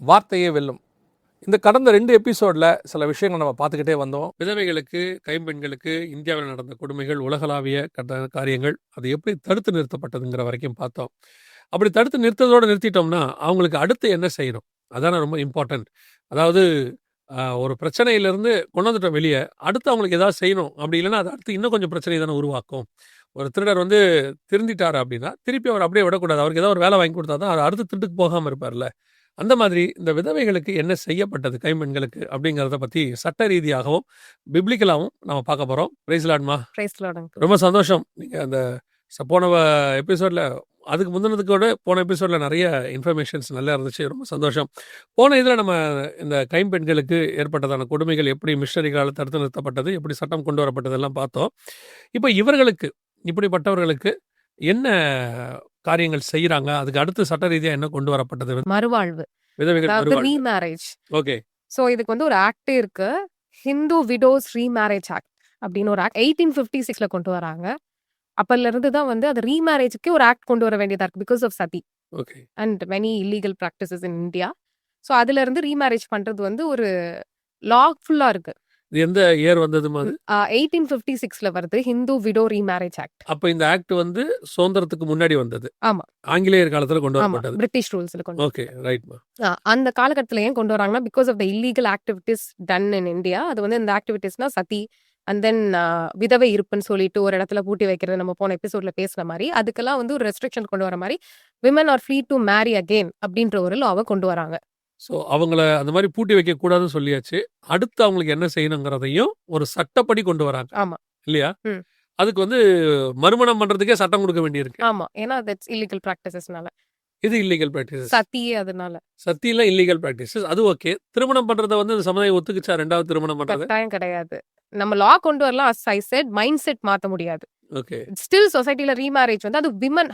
வார்த்தையே வெல்லும். இந்த கடந்த 2 எபிசோடில் சில விஷயங்கள் நம்ம பார்த்துக்கிட்டே வந்தோம். விதவைகளுக்கு, கைம்பெண்களுக்கு இந்தியாவில் நடந்த கொடுமைகள், உலகளாவிய காரியங்கள், அது எப்படி தடுத்து நிறுத்தப்பட்டதுங்கிற வரைக்கும் பார்த்தோம். அப்படி தடுத்து நிறுத்ததோடு நிறுத்திட்டோம்னா அவங்களுக்கு அடுத்து என்ன செய்யணும், அதான ரொம்ப இம்பார்ட்டன்ட். அதாவது ஒரு பிரச்சனையிலேருந்து கொண்டு வந்துட்டோம் வெளியே, அடுத்து அவங்களுக்கு ஏதாவது செய்யணும். அப்படி இல்லைன்னா அது அடுத்து இன்னும் கொஞ்சம் பிரச்சனை தானே உருவாக்கும். ஒரு திருடர் வந்து திருந்திட்டார் அப்படின்னா திருப்பி அவர் அப்படியே விடக்கூடாது. அவருக்கு ஏதாவது ஒரு வேலை வாங்கி கொடுத்தா தான் அவர் அடுத்த திருட்டுக்கு போகாமல் இருப்பார்ல. அந்த மாதிரி இந்த விதவைகளுக்கு என்ன செய்யப்பட்டது கைம்பெண்களுக்கு அப்படிங்கிறத பற்றி சட்ட ரீதியாகவும் பிப்ளிக்கலாகவும் நம்ம பார்க்க போகிறோம். பிரைஸ் லார்ட்மா. Praise lord uncle. ரொம்ப சந்தோஷம். நீங்கள் அந்த போன எபிசோடில், அதுக்கு முந்தினதுக்கோட போன எபிசோடில் நிறைய இன்ஃபர்மேஷன்ஸ் நல்லா இருந்துச்சு. ரொம்ப சந்தோஷம். போன இதில் நம்ம இந்த கைம்பெண்களுக்கு ஏற்பட்டதான கொடுமைகள் எப்படி மிஷனரிகளால் தடுத்து நிறுத்தப்பட்டது, எப்படி சட்டம் கொண்டு வரப்பட்டதெல்லாம் பார்த்தோம். இப்போ இவர்களுக்கு, இப்படிப்பட்டவர்களுக்கு என்ன காரியங்கள் செய்யறாங்க, அதுக்கு அடுத்து சட்ட ரீதியா என்ன கொண்டு வரப்பட்டது? மறுவாழ்வு, விதவைகள் அதாவது மறுவாழ்வு. ரீமேரேஜ். ஓகே. ஸோ இதுக்கு வந்து ஒரு ஆக்ட் இருக்கு, ஹிந்து விடோஸ் ரீமேரேஜ் ஆக்ட் அப்படின்னு ஒரு ஆக்ட் 1856ல கொண்டு வராங்க. அப்பல இருந்து தான் வந்து அது ரீமேரேஜ்க்கு ஒரு ஆக்ட் கொண்டு வர வேண்டியதா இருக்கு, பிகாஸ் ஆஃப் சதி okay. And many illegal practices in India. So அதுல இருந்து ரீமேரேஜ் பண்றது வந்து ஒரு லாஃபுல்லா இருக்கு. இது எந்த இயர் வந்ததுமா அது? 1856ல வருது ஹிந்து விடோ ரீமேரேஜ் ஆக்ட். அப்ப இந்த ஆக்ட் வந்து சுதந்திரத்துக்கு முன்னாடி வந்தது. ஆமா, ஆங்கிலேயர் காலத்துல கொண்டு ஆமா, வரப்பட்டது. பிரிட்டிஷ் ரூல்ஸ்ல கொண்டு. ஓகே, ரைட்மா. அந்த காலகட்டத்தில் ஏன் கொண்டு வராங்கன்னா, because of the illegal activities done in India. அது வந்து இந்த ஆக்டிவிட்டிஸ்னா சதி அண்ட் தென் விதவை இருப்புன்னு சொல்லிட்டு ஒரு இடத்துல பூட்டி வைக்கிறது, நம்ம போன எபிசோட்ல பேசுன மாதிரி. அதுக்கெல்லாம் வந்து ஒரு ரெஸ்ட்ரிக்ஷன் கொண்டு வர மாதிரி, women R free to marry again அப்படின்ற ஒரு லாவை கொண்டு வராங்க. ஸோ அவங்கள அந்த மாதிரி பூட்டி வைக்க கூடாதுன்னு சொல்லியாச்சு. அடுத்து அவங்களுக்கு என்ன செய்யணுங்கிறதையும் ஒரு சட்டப்படி கொண்டு வராங்க. ஆமா, இல்லையா? ம். அதுக்கு வந்து மறுமணம் பண்றதுக்கே சட்டம் கொடுக்க வேண்டியிருக்கு. ஆமா, ஏன்னா தட்ஸ் இல்லீகல் ப்ராக்டிசஸ்னால. இது இல்லீகல் பிராக்டிசஸ். சத்தியே அதனால. சத்தியில இல்லீகல் பிராக்டிசஸ். அது ஓகே. திருமணம் பண்றத வந்து இந்த சமுதாயம் ஒத்துக்குச்சா? 2வது திருமணம் பண்றது கட்டாயம் கிடையாது. நம்ம லா கொண்டு வரலாம், as I said, mind set மாத்த முடியாது. ஓகே. ஸ்டில் சொசைட்டில ரீமேரேஜ் வந்து அது விமன்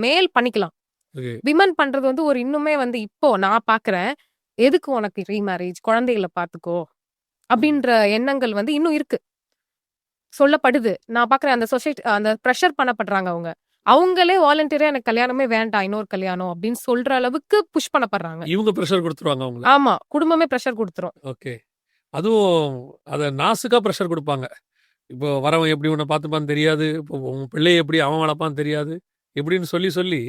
மேல் பண்ணிக்கலாம். ஓகே. விமன் பண்றது வந்து ஒரு இன்னுமே வந்து இப்போ நான் பாக்குறேன், எதுக்கு உனக்கு ரீமேரேஜ், குழந்தைகளை பாத்துக்கோ அப்படின்ற எண்ணங்கள் வந்து இன்னும் இருக்கு, சொல்லப்படுது. நான் பாக்குறேன் அந்த சொசைட்டி, அந்த ப்ரெஷர் பண்ணப்படுறாங்க அவங்க. அவங்களே வாலண்டியரா எனக்கு கல்யாணமே வேண்டாம், இன்னொரு கல்யாணம் அப்படின்னு சொல்ற அளவுக்கு புஷ் பண்ணப்படுறாங்க. இவங்க பிரஷர் கொடுத்துருவாங்க அவங்கள. ஆமா, குடும்பமே ப்ரெஷர் கொடுத்துரும். ஓகே. அதுவும் அத நாசுக்கா பிரஷர் குடுப்பாங்க. இப்போ வரவன் எப்படி உன்ன பார்த்துப்பான்னு தெரியாது. இப்போ உன் பிள்ளைய எப்படி அவன் வளர்ப்பான்னு தெரியாது. இப்படின்னு சொல்லி, சொல்லி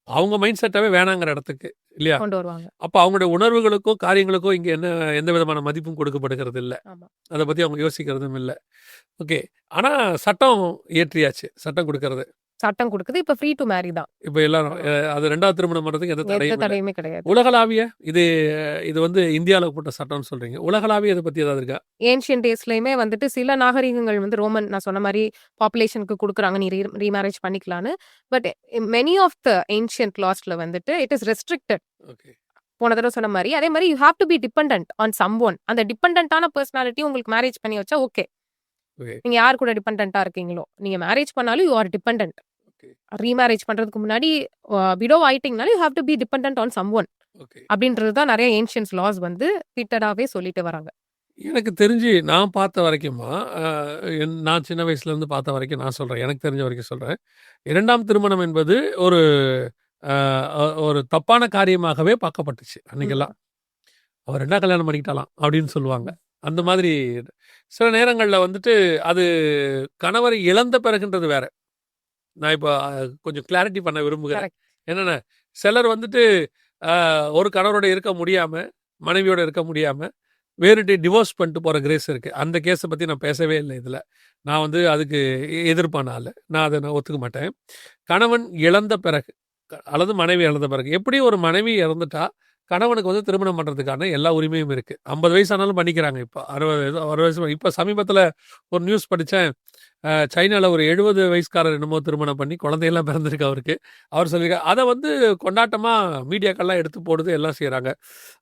அவங்க மைண்ட் செட்டாவே வேணாங்கிற இடத்துக்கு, இல்லையா? கொண்டு வருவாங்க. அப்ப அவங்களுடைய உணர்வுகளுக்கோ, காரியங்களுக்கோ இங்க எந்த விதமான மதிப்பும் கொடுக்கப்படுகிறது இல்ல. ஆமா, அத பத்தி அவங்க யோசிக்கிறதும் இல்ல. ஓகே. ஆனா சட்டம் இயற்றியாச்சு. சட்டம் குடுக்கறது. சட்டம் கொடுக்குது. இப்ப ஃப்ரீ டு மேரி தான். இப்ப எல்லாரும் அது 2வது திருமணம் பண்றதுக்கு எந்த எந்த தடையும் இல்ல. தடையுமே கிடையாது. உலகளாவிய இது வந்து இந்தியால போட்ட சட்டம்னு சொல்றீங்க. உலகளாவிய இத பத்தி ஏதாவது இருக்கா? ஏன்ஷியன் டேஸ்லயுமே வந்துட்டு சில நாகரிகங்கள் வந்து ரோமன், நான் சொன்ன மாதிரி பாப்புலேஷனுக்கு கொடுக்குறாங்க, நீ ரீமேரேஜ் பண்ணிக்கலான்னு. But many of the ancient லாஸ்ட்ல வந்துட்டு இட் இஸ் ரெஸ்ட்ரிக்டட். ஓகே. போன தடவை சொன்ன மாதிரி, அதே மாதிரி you have to be dependent on someone. அந்த டிபெண்டன்டான பர்சனாலிட்டி உங்களுக்கு மேரேஜ் பண்ணி வச்சா ஓகே. ஓகே. நீங்க யார் கூட டிபெண்டன்ட்டா இருக்கீங்களோ, நீங்க மேரேஜ் பண்ணாலும் you are dependent. Okay. Remarriage பண்றதுக்கு முன்னாடி விடோ ஆயிட்டீங்கனாலும் you have to be dependent on someone okay. அப்படின்றது தான் நிறைய ஏன்ஷியன்ஸ் லாஸ் வந்து ரிப்பீட்டடாவே சொல்லிட்டு வராங்க. எனக்கு தெரிஞ்சு நான் பார்த்த வரைக்குமா, நான் சின்ன வயசுலேருந்து பார்த்த வரைக்கும் நான் சொல்றேன். எனக்கு தெரிஞ்ச வரைக்கும் சொல்றேன். 2ஆம் திருமணம் என்பது ஒரு ஒரு தப்பான காரியமாகவே பார்க்கப்பட்டுச்சு அன்னைக்கெல்லாம். அவ 2ஆம் கல்யாணம் பண்ணிக்கிட்டாளாம் அப்படின்னு சொல்லுவாங்க. அந்த மாதிரி சில நேரங்கள்ல வந்துட்டு அது கணவரை இழந்த பிறகுன்றது வேற. நான் இப்போ கொஞ்சம் கிளாரிட்டி பண்ண விரும்புகிறேன். கரெக்ட். என்னன்னா, சிலர் வந்துட்டு ஒரு கணவரோட இருக்க முடியாம, மனைவியோட இருக்க முடியாம வேறுட்டு டிவோர்ஸ் பண்ணிட்டு போற கிரேஸ் இருக்கு. அந்த கேஸை பத்தி நான் பேசவே இல்லை இதுல. நான் வந்து அதுக்கு எதிர்ப்பான ஆளு. நான் அதை ஒத்துக்க மாட்டேன். கணவன் இழந்த பிறகு அல்லது மனைவி இழந்த பிறகு, எப்படி ஒரு மனைவி இறந்துட்டா கணவனுக்கு வந்து திருமணம் பண்றதுக்கான எல்லா உரிமையும் இருக்கு. 50 வயசு ஆனாலும் பண்ணிக்கிறாங்க. இப்போ 60 வயசு. இப்போ சமீபத்தில் ஒரு நியூஸ் படித்தேன். சைனால ஒரு 70 வயசுக்காரர் என்னமோ திருமணம் பண்ணி குழந்தையெல்லாம் பிறந்திருக்கு அவருக்கு. அவர் சொல்லியிருக்காரு. அதை வந்து கொண்டாட்டமாக மீடியாக்கள்லாம் எடுத்து போடுது, எல்லாம் செய்கிறாங்க.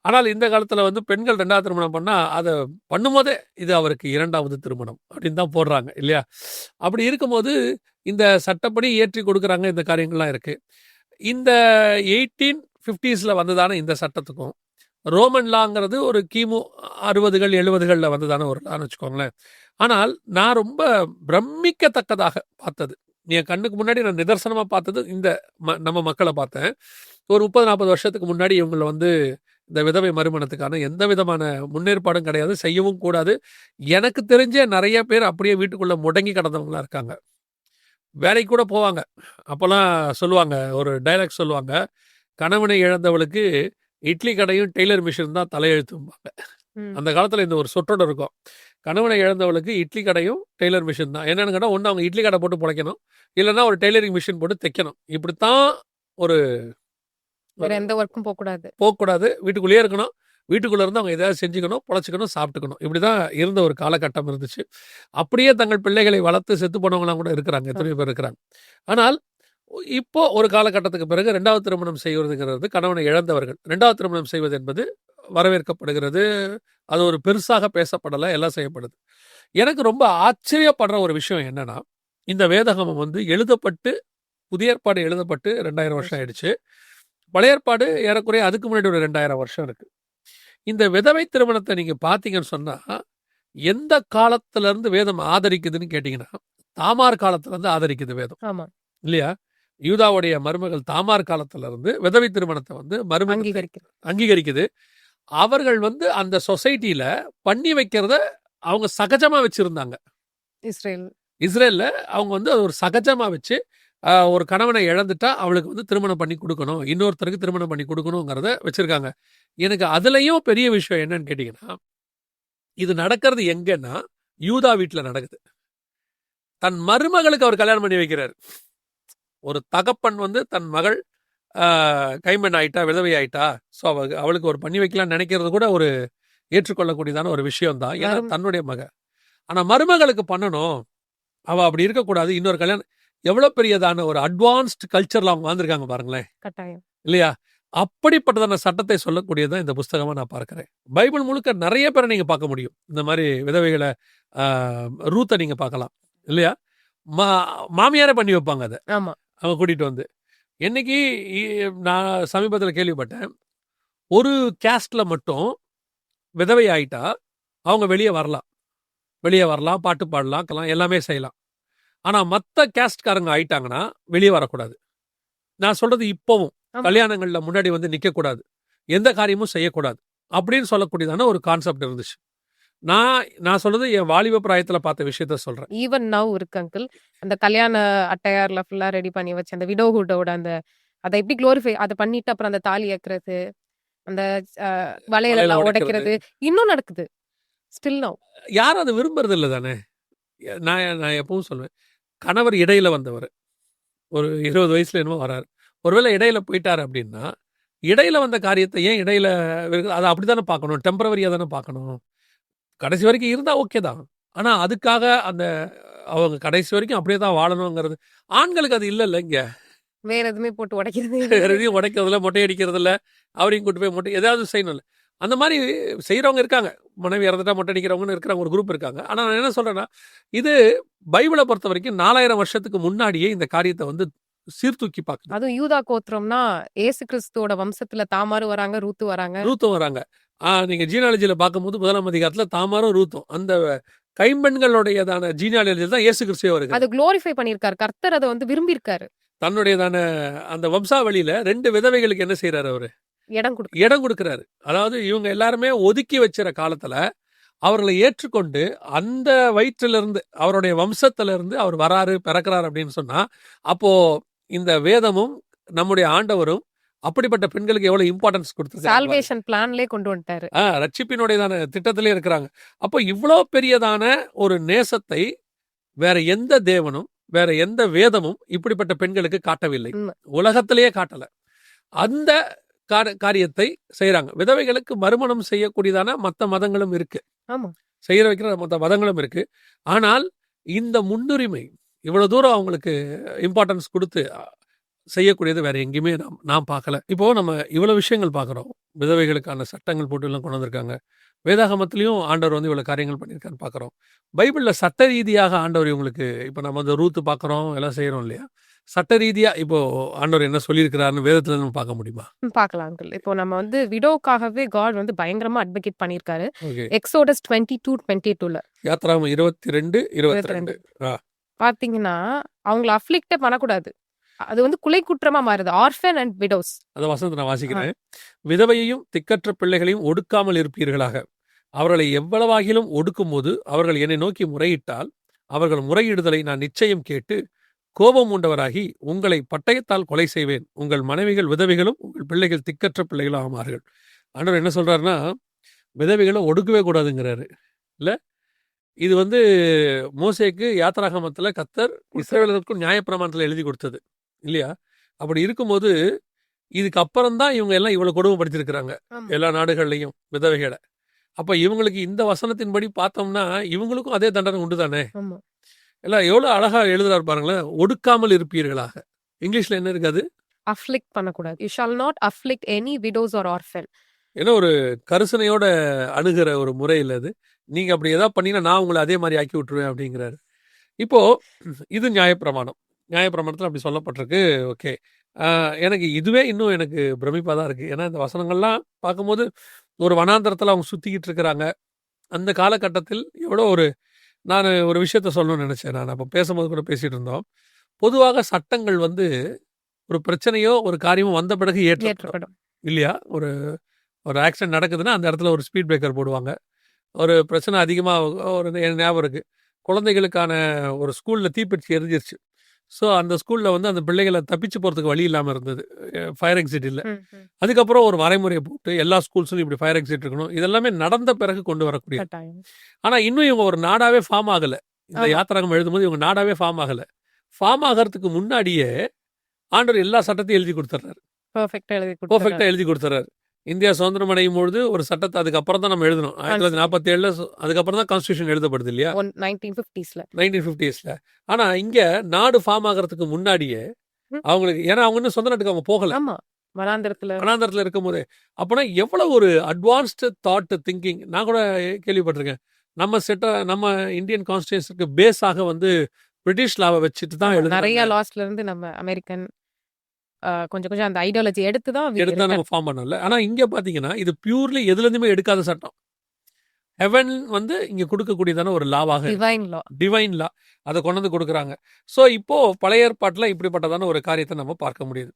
ஆனால் இந்த காலத்தில் வந்து பெண்கள் 2வது திருமணம் பண்ணால் அதை பண்ணும்போதே இது அவருக்கு 2வது திருமணம் அப்படின்னு தான் போடுறாங்க, இல்லையா? அப்படி இருக்கும்போது இந்த சட்டப்படி ஏற்றி கொடுக்குறாங்க, இந்த காரியங்கள்லாம் இருக்குது. இந்த 1850ஸ்ல வந்ததான இந்த சட்டத்துக்கும் ரோமன் லாங்கிறது ஒரு கிமு 60கள் 70களில் வந்ததான ஒரு லான்னு வச்சுக்கோங்களேன். ஆனால் நான் ரொம்ப பிரமிக்கத்தக்கதாக பார்த்தது, என் கண்ணுக்கு முன்னாடி நான் நிதர்சனமாக பார்த்தது, இந்த நம்ம மக்களை பார்த்தேன். ஒரு 30-40 வருஷத்துக்கு முன்னாடி இவங்களை வந்து இந்த விதவை மறுமணத்துக்கான எந்த விதமான முன்னேற்பாடும் கிடையாது, செய்யவும் கூடாது. எனக்கு தெரிஞ்சே நெறைய பேர் அப்படியே வீட்டுக்குள்ள முடங்கி கிடந்தவங்களா இருக்காங்க. வேலைக்கு கூட போவாங்க. அப்போலாம் சொல்லுவாங்க, ஒரு டயலாக் சொல்லுவாங்க, "கணவனை இழந்தவளுக்கு இட்லி கடையும் டெய்லர் மிஷின் தான் தலையெழுத்தும்பாங்க." ம். அந்த காலத்துல இந்த ஒரு சொற்றொடர் இருக்கும். கணவனை இழந்தவளுக்கு இட்லி கடையும் டெய்லர் மிஷின் தான். என்னன்னு கேட்டா, ஒண்ணு அவங்க இட்லி கடை போட்டு பொழைக்கணும். இல்லன்னா ஒரு டெய்லரிங் மிஷின் போட்டு தைக்கணும். இப்படித்தான் ஒரு வேற எந்த ஒர்க்கும் போக்கூடாது. போகக்கூடாது. வீட்டுக்குள்ளேயே இருக்கணும். வீட்டுக்குள்ள இருந்து அவங்க எதையாவது செஞ்சுக்கணும், பொழைச்சுக்கணும், சாப்பிட்டுக்கணும். இப்படிதான் இருந்த ஒரு காலகட்டம் இருந்துச்சு. அப்படியே தங்கள் பிள்ளைகளை வளர்த்து செத்து போனவங்கலாம் கூட இருக்கிறாங்க. எத்தனையோ பேர் இருக்கிறாங்க. ஆனால் இப்போ ஒரு காலகட்டத்துக்கு பிறகு 2வது திருமணம் செய்வதுங்கிறது கணவனை இழந்தவர்கள். 2வது திருமணம் செய்வது என்பது வரவேற்கப்படுகிறது. அது ஒரு பெருசாக பேசப்படல. எல்லாம் செய்யப்படுது. எனக்கு ரொம்ப ஆச்சரியப்படுற ஒரு விஷயம் என்னன்னா, இந்த வேதாகமம் வந்து எழுதப்பட்டு புதிய ஏற்பாடு எழுதப்பட்டு 2000 வருஷம் ஆயிடுச்சு. பழைய ஏற்பாடு ஏறக்குறைய அதுக்கு முன்னாடி ஒரு 2000 வருஷம் இருக்கு. இந்த விதவை திருமணத்தை நீங்க பார்த்தீங்கன்னு சொன்னா, எந்த காலத்துல இருந்து வேதம் ஆதரிக்குதுன்னு கேட்டீங்கன்னா, தாமார் காலத்துல இருந்து ஆதரிக்குது வேதம். ஆமா. இல்லையா? யூதாவுடைய மருமகள் தாமார் காலத்துல இருந்து விதவை திருமணத்தை வந்து மருமகத்தை அங்கீகரிக்கிறது. அங்கீகரிக்குது. அவர்கள் வந்து அந்த சொசைட்டில பண்ணி வைக்கிறத அவங்க சகஜமா வச்சிருந்தாங்க. இஸ்ரேல். இஸ்ரேல்ல அவங்க வந்து அது ஒரு சகஜமா வச்சு, ஒரு கணவனை இழந்துட்டா அவளுக்கு வந்து திருமணம் பண்ணி குடுக்கணும். இன்னொருத்தருக்கு திருமணம் பண்ணி குடுக்கணுங்கிறத வச்சிருக்காங்க. எனக்கு அதுலயும் பெரிய விஷயம் என்னன்னு கேட்டீங்கன்னா, இது நடக்கிறது எங்கன்னா, யூதா வீட்ல நடக்குது. தன் மருமகளுக்கு அவர் கல்யாணம் பண்ணி வைக்கிறாரு. ஒரு தகப்பன் வந்து தன் மகள் கைம்பெண் ஆயிட்டா, விதவை ஆயிட்டா, ஸோ அவளுக்கு ஒரு பண்ணி வைக்கலாம்னு நினைக்கிறது கூட ஒரு ஏற்றுக்கொள்ளக்கூடியதான ஒரு விஷயம் தான். ஏன்னா தன்னுடைய மக. ஆனா மருமகளுக்கு பண்ணணும். அவ அப்படி இருக்கக்கூடாது. இன்னொரு கல்யாணம் எவ்வளோ பெரியதான ஒரு அட்வான்ஸ்ட் கல்ச்சர்ல அவங்க வாழ்ந்திருக்காங்க பாருங்களேன். கட்டாயம். இல்லையா? அப்படிப்பட்டதான சட்டத்தை சொல்லக்கூடியதான் இந்த புஸ்தகமா நான் பார்க்கிறேன். பைபிள் முழுக்க நிறைய பேரை நீங்க பார்க்க முடியும். இந்த மாதிரி விதவைகளை ரூத்தை நீங்க பார்க்கலாம். இல்லையா? மா மாமியாரே பண்ணி வைப்பாங்க அதை. ஆமா. அவங்க கூட்டிட்டு வந்து. என்னைக்கு நான் சமீபத்துல கேள்விப்பட்டேன். ஒரு கேஸ்ட்ல மட்டும் விதவை ஆயிட்டா, அவங்க வெளியே வரலாம். வெளியே வரலாம், பாட்டு பாடலாம், எல்லாமே செய்யலாம். ஆனா மத்த கேஸ்ட்காரங்க ஆயிட்டாங்கன்னா, வெளியே வரக்கூடாது. நான் சொல்றது இப்பவும். ஆமா. கல்யாணங்கள்ல முன்னாடி வந்து நிக்கக்கூடாது. எந்த காரியமும் செய்யக்கூடாது. அப்படின்னு சொல்லக்கூடியதான ஒரு கான்செப்ட் இருந்துச்சு. நான் சொல்றது என் வாலிப பிராயத்துல பார்த்த விஷயத்த சொல்றேன். ஈவன் நவ் இருக்கு அங்கிள். அந்த கல்யாண அட்டையார்ல ஃபுல்லா ரெடி பண்ணி வச்சு அந்த விடோஹுட்டோட அந்த அத எப்படி குளோரிஃபை அத பண்ணிட்டு அப்புறம் அந்த தாலி ஏக்குறது, அந்த வளையல் வளையல எல்லாம் உடைக்கிறது. உடைக்கிறது இன்னும் நடக்குது. Still now. யாரும் அது விரும்புறது இல்ல தானே. நான் எப்பவும் சொல்லுவேன். கணவர் இடையில வந்தவர். ஒரு 20 வயசுல என்னமோ வராரு. ஒருவேளை இடையில போயிட்டாரு அப்படின்னா, இடையில வந்த காரியத்தை ஏன் இடையில அத அப்படித்தானே பார்க்கணும். டெம்பரவரியா தானே பார்க்கணும். கடைசி வரைக்கும் இருந்தா ஓகே தான். ஆனா அதுக்காக அந்த அவங்க கடைசி வரைக்கும் அப்படியே தான் வாழணுங்கிறது ஆண்களுக்கு அது இல்லல்ல இங்க. வேற எதுவுமே போட்டு உடைக்கிறது. வேற எதையும் உடைக்கிறதில்ல, மொட்டை அடிக்கிறதில்ல, அவரையும் கூட்டு போய் மொட்டை ஏதாவது செய்யணும்ல. அந்த மாரி செய்றவங்க இருக்காங்க. மனைவி இறந்துட்டா மொட்டை அடிக்கிறவங்கன்னு இருக்கிறவங்க ஒரு குரூப் இருக்காங்க. ஆனா நான் என்ன சொல்றேன்னா, இது பைபிள பொறுத்தவரைக்கும் 4000 வருஷத்துக்கு முன்னாடியே இந்த காரியத்த வந்து சீர்தூக்கி பார்க்குது. அதுவும் யூதா கோத்திரம்னா இயேசு கிறிஸ்துவோட வம்சத்துல தாமாரும் வராங்க, ரூத்து வராங்க. ரூத்தும் வராங்க. நீங்க ஜீனியாலஜில பார்க்கும்போது 1ஆம் அதிகாரத்துல தாமாரும், ரூத்தும் அந்த கைம்பெண்களுடையதான ஜீனியாலஜில தான் இயேசு கிறிஸ்துவே வருகிறார். அது குளோரிஃபை பண்ணியிருக்காரு. கர்த்தர் அத வந்து விரும்பியிருக்காரு. தன்னுடையதான அந்த வம்சாவளியில 2 விதவைகளுக்கு என்ன செய்றாரு அவரு? இடம் கொடுக்க. இடம் கொடுக்கிறாரு. அதாவது இவங்க எல்லாருமே ஒதுக்கி வச்சிற காலத்துல, அவர்களை ஏற்றுக்கொண்டு அந்த வயிற்றிலிருந்து, அவருடைய வம்சத்திலிருந்து அவர் வராரு, பிறக்கிறார் அப்படின்னு சொன்னா, அப்போ இந்த வேதமும், நம்முடைய ஆண்டவரும் அப்படிப்பட்ட பெண்களுக்கு எவ்வளவு இம்பார்ட்டன்ஸ் கொடுத்திருக்காங்க. சால்வேஷன் பிளான்லயே கொண்டு வந்துட்டாரு. ரட்சிப்பினுடையதான திட்டத்திலே இருக்கிறாங்க. அப்போ இவ்வளோ பெரியதான ஒரு நேசத்தை வேற எந்த தேவனும், வேற எந்த வேதமும் இப்படிப்பட்ட பெண்களுக்கு காட்டவில்லை. உண்மை. உலகத்திலேயே காட்டல. அந்த காரியத்தை செய்றாங்க. விதவைகளுக்கு மறுமணம் செய்யக்கூடியதான மத்த மதங்களும் இருக்கு. ஆமா. செய்ய வைக்கிற மத்த மதங்களும் இருக்கு. ஆனால் இந்த முன்னுரிமை இவ்வளவு தூரம் அவங்களுக்கு இம்பார்ட்டன்ஸ் கொடுத்து செய்யக்கூடியது வேற எங்கேயுமே நாம் பார்க்கல. இப்போ நம்ம இவ்வளவு விஷயங்கள் பார்க்குறோம். விதவைகளுக்கான சட்டங்கள் போட்டு எல்லாம் கொண்டு வந்திருக்காங்க. வேதாகமத்திலையும் ஆண்டவர் வந்து இவ்வளவு காரியங்கள் பண்ணியிருக்காருன்னு பார்க்குறோம். பைபிள்ல சட்ட ரீதியாக ஆண்டவர் இவங்களுக்கு இப்போ நம்ம வந்து ரூத்து பார்க்குறோம், எல்லாம் செய்கிறோம் இல்லையா? சட்ட ரீதியா இப்போ ஆண்டவர் என்ன சொல்லியிருக்கிறாருன்னு வேதத்துல நம்ம பார்க்க முடியுமா? பார்க்கலாம் அங்கிள். இப்போ நம்ம வந்து விடோக்காகவே காட் வந்து பயங்கரமா அட்வொகேட் பண்ணியிருக்காரு. ஓகே. எக்ஸோடஸ் 22:22ல. யாத்ராகமம் 22:22. பாத்தீங்கன்னா அவங்கள அஃப்ளிக்டே பண்ணக்கூடாது. அது வந்து குலை குற்றமா மாறுது. Orphan and widows. அந்த வசனத்தை நான் வாசிக்கிறேன். விதவையையும் திக்கற்ற பிள்ளைகளையும் ஒடுக்காமல் இருப்பீர்களாக. அவர்களை எவ்வளவாகிலும் ஒடுக்கும்போது அவர்கள் என்னை நோக்கி முறையிட்டால் அவர்கள் முறையிடுதலை நான் நிச்சயம் கேட்டு கோபம் உண்டவராகி உங்களை பட்டயத்தால் கொலை செய்வேன். உங்கள் மனைவிகள் விதவைகளும் உங்கள் பிள்ளைகள் திக்கற்ற பிள்ளைகளும் ஆமார்கள். ஆண்டவர் என்ன சொல்றாருன்னா, விதவைகளை ஒடுக்கவே கூடாதுங்கிறாரு. இல்ல, இது வந்து மோசேக்கு யாத்திராகமத்துல கர்த்தர் இஸ்ரவேலருக்கும் நியாயப்பிரமாணத்துல எழுதி கொடுத்தது இல்லையா? அப்படி இருக்கும்போது இதுக்கு அப்புறம் தான் இவங்க எல்லாம் இவ்வளவு கொடுமைப்படுத்திருக்கிறாங்க ஆமா. எல்லா நாடுகள்லையும் விதவைகளை. அப்ப இவங்களுக்கு இந்த வசனத்தின்படி பார்த்தோம்னா இவங்களுக்கும் அதே தண்டனை உண்டு தானே? ஆமா. எல்லாம் எவ்வளவு அழகா எழுதுறாரு பாருங்களேன். ஒடுக்காமல் இருப்பீர்களாக. இங்கிலீஷ்ல என்ன இருக்காது? அஃப்ளிக்ட் பண்ணக்கூடாது. You shall not afflict any widows or orphan. ஏன்னா ஒரு கருசனையோட அணுகிற ஒரு முறை இல்லை அது. நீங்க அப்படி ஏதாவது பண்ணீங்கன்னா நான் உங்களை அதே மாதிரி ஆக்கி விட்டுருவேன் அப்படிங்கிறாரு. இப்போ இது நியாயப்பிரமாணம். நியாயப்பிரமாணத்தில் அப்படி சொல்லப்பட்டிருக்கு. ஓகே, எனக்கு இதுவே இன்னும் எனக்கு பிரமிப்பாக தான் இருக்குது. ஏன்னா இந்த வசனங்கள்லாம் பார்க்கும்போது ஒரு வனாந்தரத்தில் அவங்க சுற்றிக்கிட்டு இருக்கிறாங்க. அந்த காலகட்டத்தில் எவ்வளோ நான் ஒரு விஷயத்த சொல்லணும்னு நினச்சேன். நான் அப்போ பேசும்போது கூட பேசிகிட்டு இருந்தோம். பொதுவாக சட்டங்கள் வந்து ஒரு பிரச்சனையோ ஒரு காரியமோ வந்த பிறகு ஏற்றப்படும் இல்லையா? ஒரு ஒரு ஆக்சிடென்ட் நடக்குதுன்னா அந்த இடத்துல ஒரு ஸ்பீட் பிரேக்கர் போடுவாங்க. ஒரு பிரச்சனை அதிகமாக எனக்கு ஞாபகம் இருக்குது. குழந்தைகளுக்கான ஒரு ஸ்கூலில் தீப்பிடிச்சு எரிஞ்சிருச்சு. ஸோ அந்த ஸ்கூலில் வந்து அந்த பிள்ளைகளை தப்பிச்சு போகிறதுக்கு வழி இல்லாமல் இருந்தது. ஃபயர் எக்ஸிட் இல்லை. அதுக்கப்புறம் ஒரு வரைமுறையை போட்டு எல்லா ஸ்கூல்ஸ்லையும் இப்படி ஃபயர் எக்ஸிட் இருக்கணும். இதெல்லாமே நடந்த பிறகு கொண்டு வரக்கூடிய. ஆனால் இன்னும் இவங்க ஒரு நாடாவே ஃபார்ம் ஆகலை. இந்த யாத்திராகம் எழுதும்போது இவங்க நாடாவே ஃபார்ம் ஆகலை. ஃபார்ம் ஆகிறதுக்கு முன்னாடியே ஆண்டவர் எல்லா சட்டத்தையும் எழுதி கொடுத்துட்றாரு. பர்ஃபெக்டாக எழுதி கொடுத்துட்றாரு. இந்தியா சுதந்திரம் அடையும் பொழுது ஒரு சட்டத்தை அதுக்கப்புறம் தான் நம்ம எழுதணும். 1947 அதுக்கப்புறம் தான் கான்ஸ்டியூஷன் எழுதப்படுது இல்லையா? 1950s. ஆனா இங்க நாடு ஃபார்ம் ஆகிறதுக்கு முன்னாடியே அவங்களுக்கு, ஏன்னா அவங்க இன்னும் சொந்த நாட்டுக்கு அவங்க போகல, வனாந்தரத்துல இருக்கும் போதே. அப்பனா எவ்வளவு ஒரு அட்வான்ஸ்டு தாட் திங்கிங். நான் கூட கேள்விப்பட்டிருக்கேன். நம்ம இந்தியன் கான்ஸ்டியூஷனுக்கு பேஸாக வந்து பிரிட்டிஷ் லாவை வச்சுட்டு தான் எழுதுறாங்க. நிறைய லாஸ்ல இருந்து நம்ம அமெரிக்கன் கொஞ்சம் அந்த ஐடியாலஜி எடுத்து தான் நம்ம ஃபார்ம் பண்ணல. ஆனா இங்க பாத்தீங்கன்னா இது பியூர்லி எதுல இருந்துமே எடுக்காத சட்டம். ஹெவன் வந்து இங்க கொடுக்கக்கூடியதான ஒரு லாவாக, டிவைன் லா, அதை கொண்டு வந்து கொடுக்குறாங்க. ஸோ இப்போ பழைய ஏற்பாட்டில் இப்படிப்பட்டதான ஒரு காரியத்தை நம்ம பார்க்க முடியுது.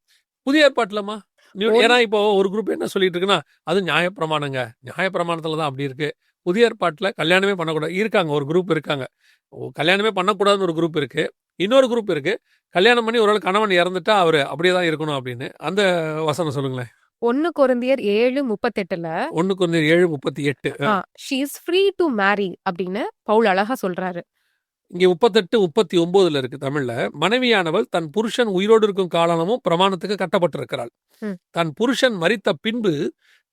புதிய ஏற்பாட்டிலமா ஏன்னா இப்போ ஒரு குரூப் என்ன சொல்லிட்டு இருக்குன்னா அது நியாயப்பிரமாணங்க, நியாயப்பிரமாணத்துல தான் அப்படி இருக்கு. புதிய ஏற்பாட்டில் கல்யாணமே பண்ணக்கூடாது இருக்காங்க, ஒரு குரூப் இருக்காங்க. கல்யாணமே பண்ணக்கூடாதுன்னு ஒரு குரூப் இருக்கு. இன்னொரு குரூப் இருக்கு, கல்யாணம் பண்ணி ஒரு கணவன் இறந்துட்டா அவரு அப்படியே தான் இருக்கணும் அப்படின்னு. அந்த வசனம் சொல்லுங்களேன். 1 கொரிந்தியர் 7:38ல 1 கொரிந்தியர் 7:38 she is free to marry அப்படின்னு பவுல் அழகா சொல்றாரு. இங்கே 38:39 இருக்கு தமிழ்ல. மனைவியானவள் தன் புருஷன் உயிரோடு இருக்கும் காலமும் பிரமாணத்துக்கு கட்டப்பட்டிருக்கிறாள். தன் புருஷன் மரித்த பின்பு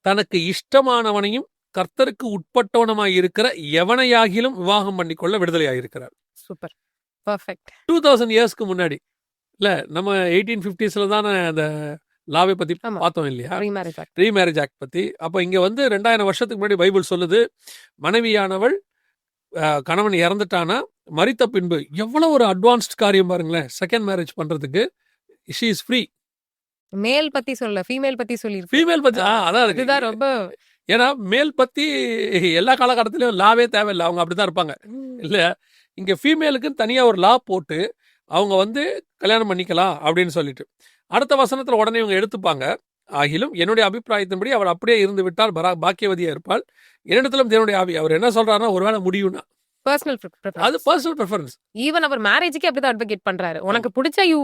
தனக்கு இஷ்டமானவனையும் கர்த்தருக்கு உட்பட்டவனமாய் இருக்கிற எவனையாகிலும் விவாகம் பண்ணிக்கொள்ள விடுதலையாயிருக்கிறார். Super, perfect. 2000 இயர்ஸ்க்கு முன்னாடி இல்ல, நம்ம 1850ஸ்ல தானே அந்த லாவை பத்தி பார்த்தோம் இல்லையா, ரீமேரேஜ் ஆக்ட் பத்தி. அப்ப இங்க வந்து 2000 வருஷத்துக்கு முன்னாடி பைபிள் சொல்லுது, மனைவியானவள் கணவன் இறந்துட்டானா மரித்த பின்பு, எவ்வளவு ஒரு அட்வான்ஸ்ட் காரியம் பாருங்களேன். செகண்ட் மேரேஜ் பண்றதுக்கு she is free. மேல் பத்தி சொல்ல, ஃபீமேல் பத்தி சொல்லி, ஃபீமேல் பத்தி அதான் இருக்கு. இதுதான் ரொம்ப, ஏன்னா மேல் பத்தி எல்லா காலகட்டத்திலயும் லாவே தேவையில்லை, அவங்க அப்படிதான் இருப்பாங்க இல்ல. இங்க ஃபீமேலுக்கு தனியா ஒரு லா போட்டு அவங்க வந்து கல்யாணம் பண்ணிக்கலாம் அப்படின்னு சொல்லிட்டு அடுத்த வசனத்துல உடனே இவங்க எடுத்துப்பாங்க. ஆகிலும் என்னுடைய அபிப்பிராயத்தின்படி அவள் அப்படியே இருந்து விட்டால் பாக்கியவதியா இருப்பாள். என்னிடத்திலும் தேவனுடைய ஆவி. அவர் என்ன சொல்றாருன்னா, ஒருவேளை முடியும்னா அது பர்சனல் ப்ரெஃபரன்ஸ். ஈவன் அவர் மேரேஜ்க்கு அப்படிதான் அட்வொகேட் பண்றாரு. உனக்கு பிடிச்சா யூ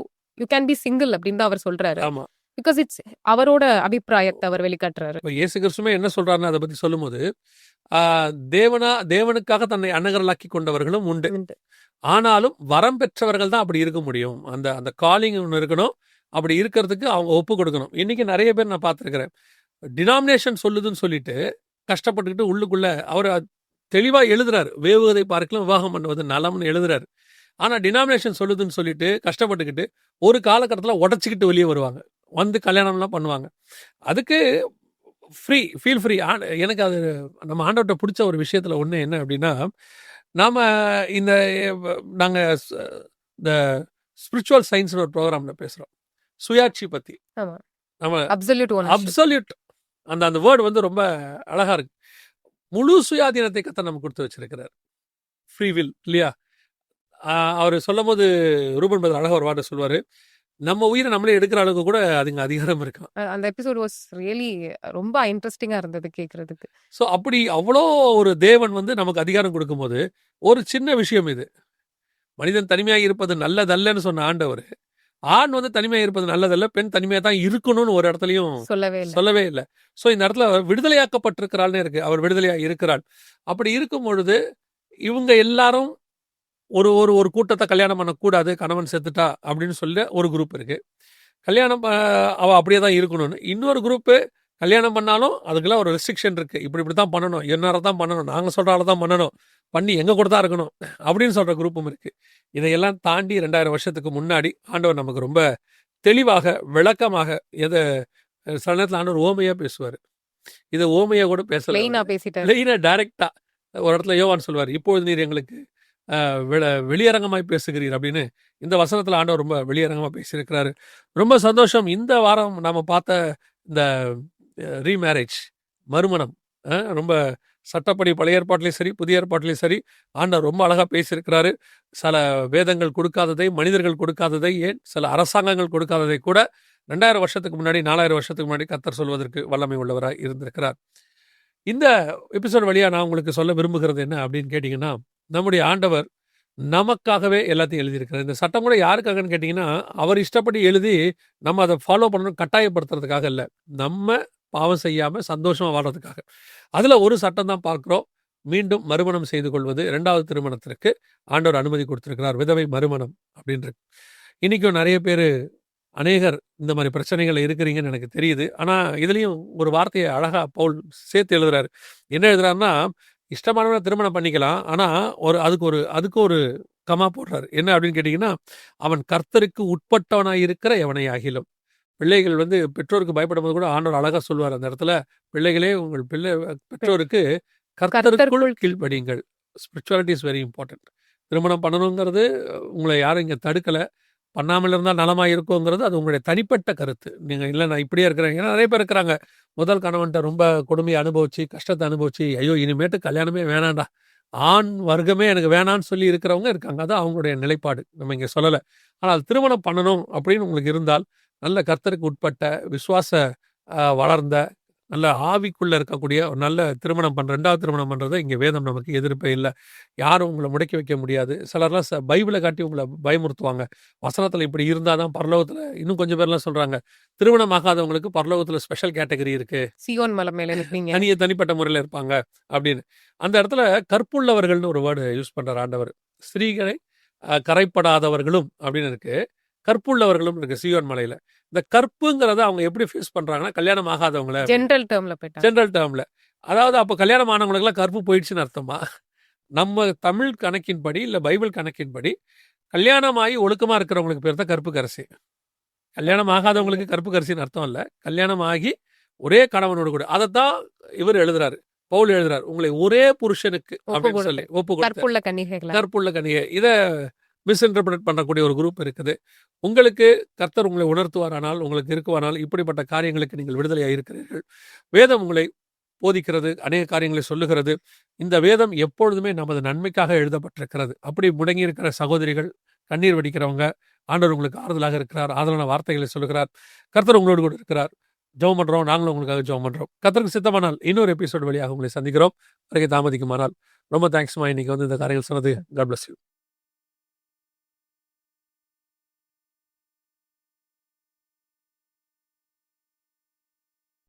கேன் பி சிங்கிள் அப்படின்னு தான் அவர் சொல்றாரு. ஆமா, பிகாஸ் இட்ஸ் அவரோட அபிப்பிராயத்தை அவர் வெளிக்காட்டுறாரு. இப்போ இயேசு கிறிஸ்துவே என்ன சொல்றாருன்னு அதை பத்தி சொல்லும்போது, தேவனுக்காக தன்னை அன்னகரலாக்கி கொண்டவர்களும் உண்டு, ஆனாலும் வரம் பெற்றவர்கள் தான் அப்படி இருக்க முடியும். அந்த காலிங் ஒன்று இருக்கணும். அப்படி இருக்கிறதுக்கு அவங்க ஒப்பு கொடுக்கணும். இன்னைக்கு நிறைய பேர் நான் பார்த்துருக்கிறேன், டினாமினேஷன் சொல்லுதுன்னு சொல்லிட்டு கஷ்டப்பட்டுக்கிட்டு உள்ளுக்குள்ள அவர் தெளிவா எழுதுறாரு, வேவுவதை பார்க்கலாம் விவாகம் பண்ணுவது நலம்னு எழுதுறாரு. ஆனா டினாமினேஷன் சொல்லுதுன்னு சொல்லிட்டு கஷ்டப்பட்டுக்கிட்டு ஒரு காலகட்டத்தில் உடச்சிக்கிட்டு வெளியே வருவாங்க, வந்து கல்யாணம்லாம் பண்ணுவாங்க. அதுக்கு ஃபீல் ஃப்ரீ. எனக்கு அது நம்ம ஆண்டவர்கிட்ட பிடிச்ச ஒரு விஷயத்துல ஒன்று என்ன அப்படின்னா, நாம நாங்கள் இந்த ஸ்பிரிச்சுவல் சயின்ஸ் ஒரு ப்ரோக்ராம்ல பேசுகிறோம், சுயாட்சி பற்றி. நம்ம அப்சல்யூட் அந்த வேர்டு வந்து ரொம்ப அழகா இருக்கு. முழு சுயாதீனத்தை கத்த நம்ம கொடுத்து வச்சிருக்கிறார், ஃப்ரீ வில் இல்லையா. அவர் சொல்லும் போது ரூபன் பதர் அழகா ஒரு வார்த்தை சொல்வார், நம்ம உயிரை நம்மளே எடுக்கிற அளவுக்கு கூட அதுங்க அதிகாரம் இருக்காம். அந்த எபிசோட் வாஸ் ரியலி ரொம்ப இன்ட்ரெஸ்டிங்கா இருந்தது கேட்கறதுக்கு. ஸோ அப்படி அவ்வளோ ஒரு தேவன் வந்து நமக்கு அதிகாரம் கொடுக்கும்போது, ஒரு சின்ன விஷயம் இது. மனிதன் தனிமையாக இருப்பது நல்லதல்லன்னு சொன்ன ஆண்டவர், ஆண் வந்து தனிமையாக இருப்பது நல்லதல்ல, பெண் தனிமையாக தான் இருக்கணும்னு ஒரு இடத்துலையும் சொல்லவே இல்லை. சொல்லவே இல்லை. ஸோ இந்த இடத்துல விடுதலையாக்கப்பட்டிருக்கிறாள்னு இருக்கு. அவர் விடுதலையாக இருக்கிறாள். அப்படி இருக்கும் பொழுது இவங்க எல்லாரும் ஒரு ஒரு ஒரு கூட்டத்தை கல்யாணம் பண்ணக்கூடாது, கணவன் செத்துட்டா அப்படின்னு சொல்லி ஒரு குரூப் இருக்கு. கல்யாணம் அவ அப்படியே தான் இருக்கணும்னு. இன்னொரு குரூப்பு கல்யாணம் பண்ணாலும் அதுக்கெல்லாம் ஒரு ரெஸ்ட்ரிக்ஷன் இருக்கு. இப்படி இப்படி தான் பண்ணணும், எந்நேரம் தான் பண்ணணும், நாங்கள் சொல்கிற ஆளை தான் பண்ணணும், பண்ணி எங்கள் கூட தான் இருக்கணும் அப்படின்னு சொல்கிற குரூப்பும் இருக்கு. இதையெல்லாம் தாண்டி 2000 வருஷத்துக்கு முன்னாடி ஆண்டவர் நமக்கு ரொம்ப தெளிவாக விளக்கமாக எதை சில நேரத்தில் ஆண்டவர் ஓமையாக பேசுவார். இதை ஓமையாக கூட பேசல, பிளெயினா பேசிட்டாரு. பிளெயினாக டைரெக்டாக ஒரு இடத்துல யோவான் சொல்வார், இப்பொழுது நீர் எங்களுக்கு வெளியரங்கமாய் பேசுகிறீர் அப்படின்னு. இந்த வசனத்தில் ஆண்டவர் ரொம்ப வெளியரங்கமாக பேசியிருக்கிறாரு. ரொம்ப சந்தோஷம். இந்த வாரம் நாம் பார்த்த இந்த ரீமேரேஜ், மறுமணம், ரொம்ப சட்டப்படி பழைய ஏற்பாட்டிலையும் சரி புதிய ஏற்பாட்டிலையும் சரி ஆண்டவர் ரொம்ப அழகாக பேசியிருக்கிறாரு. சில வேதங்கள் கொடுக்காததை, மனிதர்கள் கொடுக்காததை, ஏன் சில அரசாங்கங்கள் கொடுக்காததை கூட 2000 வருஷத்துக்கு முன்னாடி 4000 வருஷத்துக்கு முன்னாடி கர்த்தர் சொல்வதற்கு வல்லமை உள்ளவராக இருந்திருக்கிறார். இந்த எபிசோட் வழியாக நான் உங்களுக்கு சொல்ல விரும்புகிறது என்ன அப்படின்னு கேட்டிங்கன்னா, நம்முடைய ஆண்டவர் நமக்காகவே எல்லாத்தையும் எழுதியிருக்கிறார். இந்த சட்டம் கூட யாருக்காகன்னு கேட்டிங்கன்னா, அவர் இஷ்டப்படி எழுதி நம்ம அதை ஃபாலோ பண்ணணும் கட்டாயப்படுத்துறதுக்காக இல்லை, நம்ம பாவம் செய்யாமல் சந்தோஷமாக வாழ்றதுக்காக. அதில் ஒரு சட்டம் தான் பார்க்குறோம், மீண்டும் மறுமணம் செய்து கொள்வது. 2வது திருமணத்திற்கு ஆண்டவர் அனுமதி கொடுத்துருக்கிறார், விதவை மறுமணம் அப்படின்றது. இன்றைக்கும் நிறைய பேர் அநேகர் இந்த மாதிரி பிரச்சனைகள் இருக்கிறீங்கன்னு எனக்கு தெரியுது. ஆனால் இதுலேயும் ஒரு வார்த்தையை அழகாக பவுல் சேர்த்து எழுதுறாரு. என்ன எழுதுறாருன்னா, இஷ்டமானவனை திருமணம் பண்ணிக்கலாம், ஆனால் அதுக்கு ஒரு கமா போடுறாரு. என்ன அப்படின்னு கேட்டிங்கன்னா, அவன் கர்த்தருக்கு உட்பட்டவனாக இருக்கிற எவனை ஆகிலும். பிள்ளைகள் வந்து பெற்றோருக்கு பயப்படும் போது கூட ஆண்டவர் அழகாக சொல்வார் அந்த இடத்துல, பிள்ளைகளே உங்கள் பெற்றோருக்கு கர்த்தருக்குள் கீழ்ப்படியுங்கள். Spirituality is very important. திருமணம் பண்ணணுங்கிறது உங்களை யாரும் இங்கே தடுக்கலை, பண்ணாமல் இருந்தால் நலமாக இருக்குங்கிறது அது உங்களுடைய தனிப்பட்ட கருத்து. நீங்கள் இல்லை நான் இப்படியே இருக்கிறேன். ஏன்னா நிறைய பேர் இருக்கிறாங்க, முதல் கணவன்கிட்ட ரொம்ப கொடுமையை அனுபவிச்சு கஷ்டத்தை அனுபவிச்சு, ஐயோ இனிமேட்டு கல்யாணமே வேணாண்டா, ஆண் வர்க்கமே எனக்கு வேணான்னு சொல்லி இருக்கிறவங்க இருக்காங்க. அது அவங்களுடைய நிலைப்பாடு, நம்ம இங்கே சொல்லலை. ஆனால் திருமணம் பண்ணணும் அப்படின்னு உங்களுக்கு இருந்தால், நல்ல கர்த்தருக்கு உட்பட்ட விசுவாச வளர்ந்த நல்ல ஆவிக்குள்ளே இருக்கக்கூடிய ஒரு நல்ல திருமணம் 2வது திருமணம் பண்ணுறதை இங்கே வேதம் நமக்கு எதிர்ப்பே இல்லை. யாரும் உங்களை முடக்கி வைக்க முடியாது. சிலர்லாம் பைபிளை காட்டி உங்களை பயமுறுத்துவாங்க. வசனத்தில் இப்படி இருந்தால் தான் பரலோகத்தில், இன்னும் கொஞ்சம் பேர்லாம் சொல்கிறாங்க, திருமணம் ஆகாதவங்களுக்கு பரலோகத்தில் ஸ்பெஷல் கேட்டகரி இருக்குது, சியோன் மலை மேலே தனிப்பட்ட முறையில் இருப்பாங்க அப்படின்னு. அந்த இடத்துல கற்புள்ளவர்கள்னு ஒரு வேர்டு யூஸ் பண்ணுறார் ஆண்டவர். ஸ்திரீகளை கரைப்படாதவர்களும் அப்படின்னு இருக்கு, கற்புள்ளவர்களும் இருக்கு சியோன் மலையில். இந்த கற்புங்கிறத அவங்க எப்படி ஃபேஸ் பண்ணுறாங்கன்னா, கல்யாணம் ஆகாதவங்கள ஜென்ரல் டேர்மில், அதாவது அப்போ கல்யாணம் ஆனவங்களுக்குலாம் கற்பு போயிடுச்சுன்னு அர்த்தமா? நம்ம தமிழ் கணக்கின்படி இல்லை பைபிள் கணக்கின்படி கல்யாணமாகி ஒழுக்கமாக இருக்கிறவங்களுக்கு பேர் தான் கற்பு கரசி. கல்யாணம் ஆகாதவங்களுக்கு கற்பு கரசின்னு அர்த்தம் இல்லை, கல்யாணம் ஆகி ஒரே கணவனோடு கூட. அதைத்தான் இவர் எழுதுறாரு, பவுல் எழுதுறாரு, உங்களை ஒரே புருஷனுக்கு அப்படின்னு சொல்லி கற்புள்ள கன்னிகை. இதை மிஸ்இன்டர்பிரேட் பண்ணக்கூடிய ஒரு குரூப் இருக்குது. உங்களுக்கு கர்த்தர் உங்களை உணர்த்துவாரானால், உங்களுக்கு இருக்குவானால், இப்படிப்பட்ட காரியங்களுக்கு நீங்கள் விடுதலையாக இருக்கிறீர்கள். வேதம் உங்களை போதிக்கிறது, அநேக காரியங்களை சொல்லுகிறது. இந்த வேதம் எப்பொழுதுமே நமது நன்மைக்காக எழுதப்பட்டிருக்கிறது. அப்படி முடங்கி இருக்கிற சகோதரிகள், கண்ணீர் வடிக்கிறவங்க, ஆண்டவர் உங்களுக்கு ஆறுதலாக இருக்கிறார், ஆறுதலான வார்த்தைகளை சொல்லுகிறார். கர்த்தர் உங்களோடு கூட இருக்கிறார். ஜெபம் பண்ணுறோம், நாங்களும் உங்களுக்காக ஜெபம் பண்ணுறோம். கர்த்தருக்கு சித்தமானால் இன்னொரு எபிசோடு வழியாக உங்களை சந்திக்கிறோம். வரைக்கும் தாமதிக்குமானால் ரொம்ப தேங்க்ஸ்மா, இன்னைக்கு வந்து இந்த காரியங்கள் சொன்னது. God bless you.